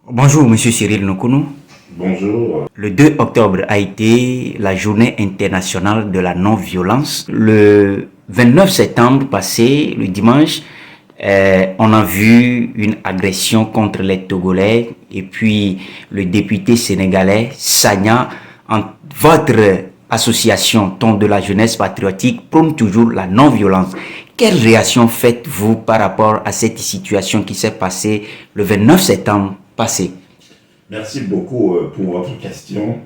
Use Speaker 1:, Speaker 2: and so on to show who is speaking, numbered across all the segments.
Speaker 1: Bonjour, Monsieur Cyril Nokounou.
Speaker 2: Bonjour.
Speaker 1: Le 2 octobre a été la journée internationale de la non-violence. Le 29 septembre passé, le dimanche, on a vu une agression contre les Togolais et puis le député sénégalais Sagna, votre association Ton de la jeunesse patriotique prône toujours la non-violence. Quelle réaction faites-vous par rapport à cette situation qui s'est passée le 29 septembre passé?
Speaker 2: Merci beaucoup pour votre question.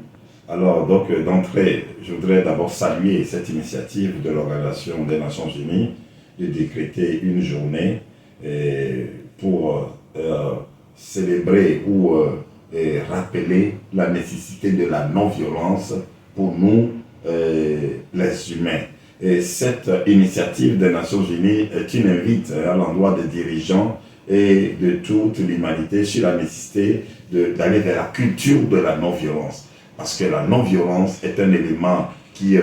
Speaker 2: Alors, donc, d'entrée, je voudrais d'abord saluer cette initiative de l'Organisation des Nations Unies de décréter une journée pour célébrer ou rappeler la nécessité de la non-violence pour nous, les humains. Et cette initiative des Nations Unies est une invite à l'endroit des dirigeants et de toute l'humanité sur la nécessité d'aller vers la culture de la non-violence. Parce que la non-violence est un élément qui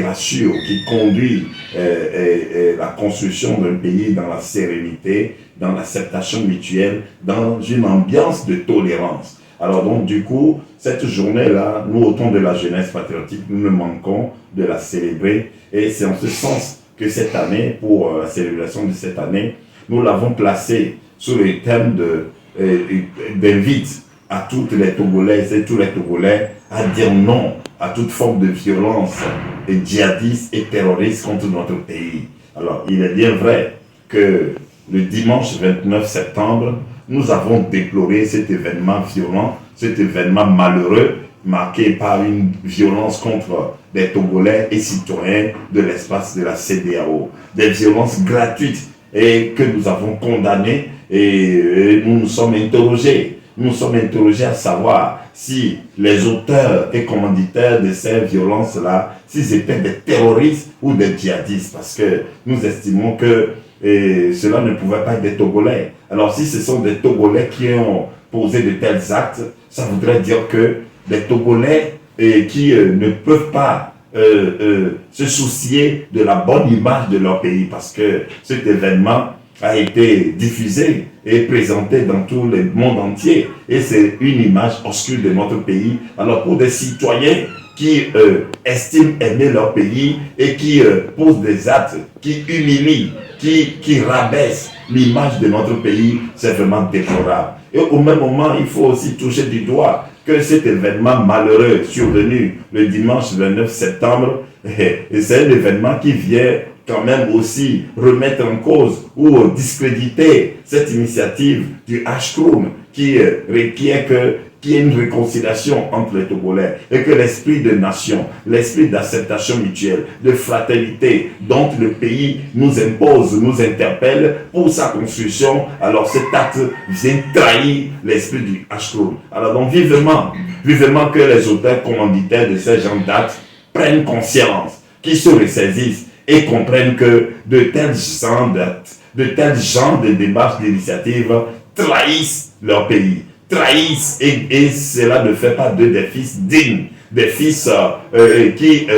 Speaker 2: rassure, qui conduit la construction d'un pays dans la sérénité, dans l'acceptation mutuelle, dans une ambiance de tolérance. Alors donc du coup, cette journée-là, nous au Ton de la jeunesse patriotique, nous ne manquons de la célébrer. Et c'est en ce sens que cette année, pour la célébration de cette année, nous l'avons placée sous le thème d'invite à toutes les Togolaises et tous les Togolais à dire non à toute forme de violence djihadiste et terroriste contre notre pays. Alors, il est bien vrai que le dimanche 29 septembre, nous avons déploré cet événement violent, cet événement malheureux, marqué par une violence contre des Togolais et citoyens de l'espace de la CEDEAO. Des violences gratuites et que nous avons condamnées et nous nous sommes interrogés. Nous sommes interrogés à savoir si les auteurs et commanditaires de ces violences-là, s'ils étaient des terroristes ou des djihadistes, parce que nous estimons que cela ne pouvait pas être des Togolais. Alors si ce sont des Togolais qui ont posé de tels actes, ça voudrait dire que des Togolais qui ne peuvent pas se soucier de la bonne image de leur pays, parce que cet événement a été diffusé et présenté dans tout le monde entier, et c'est une image obscure de notre pays. Alors pour des citoyens qui estiment aimer leur pays et qui posent des actes qui humilient, qui rabaissent l'image de notre pays, c'est vraiment déplorable. Et au même moment, il faut aussi toucher du doigt que cet événement malheureux survenu le dimanche 29 septembre, c'est un événement qui vient quand même aussi remettre en cause ou discréditer cette initiative du Ashkroum qui requiert qu'il y ait une réconciliation entre les Togolais et que l'esprit de nation, l'esprit d'acceptation mutuelle, de fraternité dont le pays nous impose, nous interpelle pour sa construction, alors cet acte vient trahir l'esprit du Ashkroum. Alors donc vivement que les auteurs commanditaires de ces gens d'actes prennent conscience, qu'ils se ressaisissent et comprennent que de tels genres de démarches, d'initiatives trahissent leur pays, trahissent et cela ne fait pas d'eux des fils dignes, des fils qui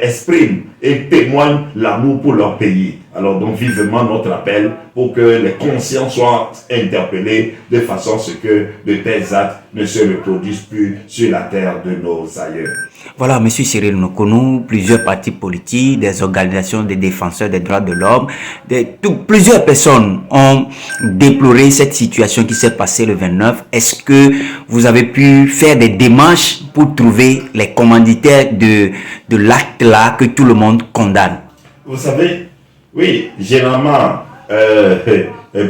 Speaker 2: expriment et témoignent l'amour pour leur pays. Alors donc vivement notre appel pour que les consciences soient interpellées de façon à ce que de tels actes ne se reproduisent plus sur la terre de nos aïeux.
Speaker 1: Voilà, M. Cyril Nokounou, plusieurs partis politiques, des organisations de défenseurs des droits de l'homme, plusieurs personnes ont déploré cette situation qui s'est passée le 29. Est-ce que vous avez pu faire des démarches pour trouver les commanditaires de l'acte-là que tout le monde condamne?
Speaker 2: Vous savez, oui, généralement,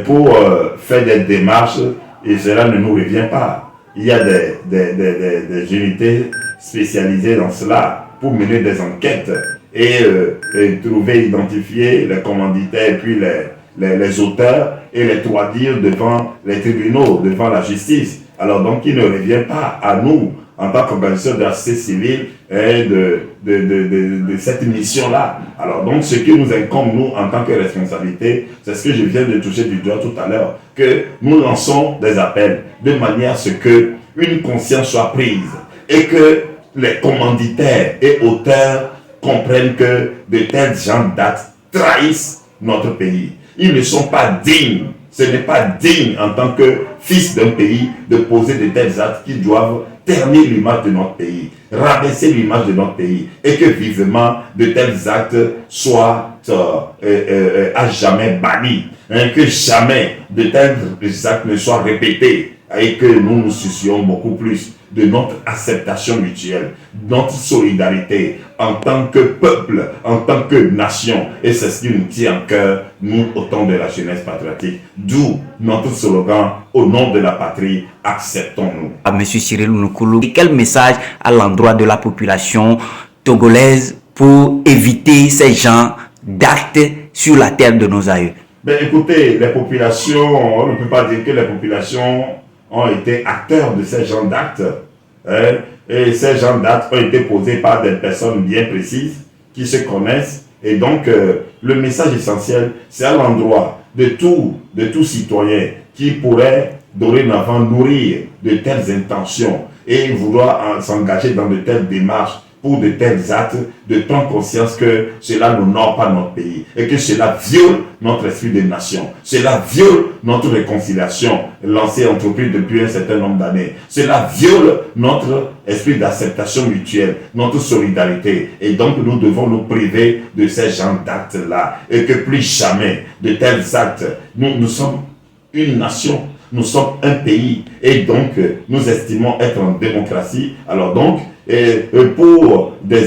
Speaker 2: pour faire des démarches, et cela ne nous revient pas. Il y a des unités spécialisées dans cela pour mener des enquêtes et trouver, identifier les commanditaires et puis les auteurs et les traduire devant les tribunaux, devant la justice. Alors donc il ne revient pas à nous, en tant qu'organisation de la société civile de cette mission-là. Alors donc, ce qui nous incombe, nous, en tant que responsabilité, c'est ce que je viens de toucher du doigt tout à l'heure, que nous lançons des appels de manière à ce que une conscience soit prise et que les commanditaires et auteurs comprennent que de tels gens d'actes trahissent notre pays. Ils ne sont pas dignes. Ce n'est pas digne en tant que fils d'un pays de poser de tels actes qui doivent ternir l'image de notre pays, rabaisser l'image de notre pays, et que vivement de tels actes soient à jamais bannis, hein, que jamais de tels actes ne soient répétés, et que nous nous soucions beaucoup plus de notre acceptation mutuelle, notre solidarité en tant que peuple, en tant que nation. Et c'est ce qui nous tient en cœur, nous, au temps de la jeunesse patriotique. D'où notre slogan, au nom de la patrie, acceptons-nous.
Speaker 1: À M. Cyril Noukoulou, quel message à l'endroit de la population togolaise pour éviter ces genres d'actes sur la terre de nos aïeux?
Speaker 2: Ben, écoutez, les populations, on ne peut pas dire que les populations ont été acteurs de ces genres d'actes. Hein, et ces genres d'actes ont été posés par des personnes bien précises qui se connaissent. Et donc, le message essentiel, c'est à l'endroit de tout citoyen qui pourrait dorénavant nourrir de telles intentions et vouloir s'engager dans de telles démarches pour de tels actes, de prendre conscience que cela n'honore pas notre pays et que cela viole notre esprit de nation. Cela viole notre réconciliation lancée, entreprise depuis un certain nombre d'années. Cela viole notre esprit d'acceptation mutuelle, notre solidarité. Et donc nous devons nous priver de ces genres d'actes-là et que plus jamais de tels actes, nous sommes une nation. Nous sommes un pays et donc nous estimons être en démocratie. Alors donc, pour des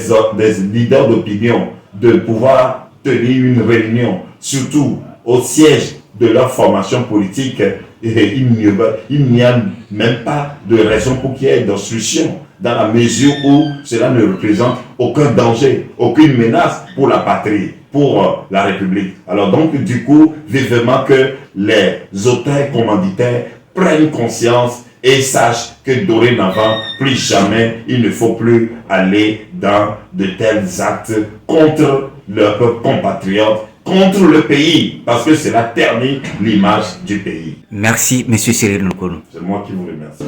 Speaker 2: leaders d'opinion de pouvoir tenir une réunion, surtout au siège de leur formation politique, il n'y a même pas de raison pour qu'il y ait d'obstruction, dans la mesure où cela ne représente aucun danger, aucune menace pour la patrie, pour la République. Alors donc, du coup, vivement que les auteurs commanditaires prennent conscience et sachent que dorénavant, plus jamais, il ne faut plus aller dans de tels actes contre leurs compatriotes, contre le pays, parce que cela ternit l'image du pays.
Speaker 1: Merci, M. Cyril Noukoulou.
Speaker 2: C'est moi qui vous remercie.